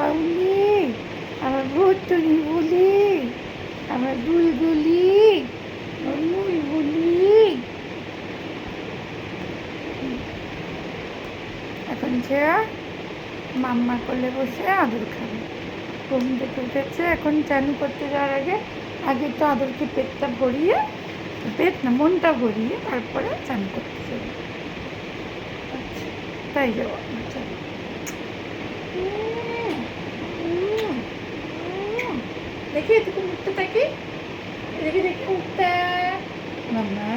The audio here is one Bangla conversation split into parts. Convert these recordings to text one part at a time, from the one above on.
বাউলি, আমার ভুতুনি বুলি, আমার বুলবুলি, বুলবুলি। এখন যে মাম্মা কোলে বসে আদর খাবে। ঘুম থেকে উঠেছে, এখন চান করতে যাওয়ার আগে আগে তো আদরকে পেটটা ভরিয়ে, পেট না মনটা ভরিয়ে তারপরে চান করতে যাবে। আচ্ছা তাই যাবো। দেখি এটুকু মুখটা থাকি, দেখি দেখি মুখটা। মাম্মা,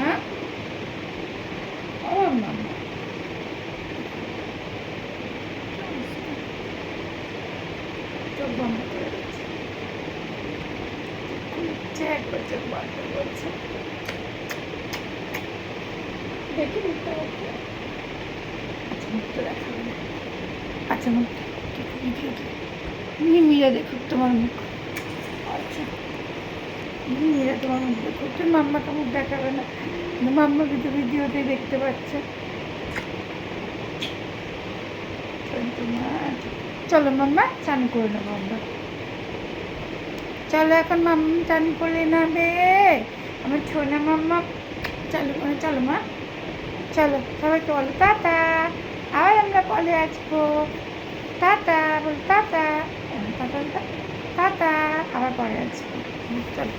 ও মাম্মা, চোখ বন্ধ করে দিচ্ছে, একবার চোখ বন্ধ করছে। দেখি মুখটা ওকে। আচ্ছা মুখটা দেখাবে না। আচ্ছা মুখটা মিমিরা দেখুক তোমার মুখ। আচ্ছা মিমিরা তোমার মুখ দেখুক, তুমি মাম্মাকে মুখ দেখাবে না, মাম্মা ভিডিওতে দেখতে পাচ্ছে। চলো মাম্মা চান করে নেবো আমরা। চলো এখন মাম্মা চান করে নেবে, আমার ছোনা মাম্মা। চলো চলো মা, চলো সবাইকে বলো টাটা, আবার আমরা পরে আসবো। টাটা বল, টাটা টাটা, টাটা, আবার পরে আসবো। চলো।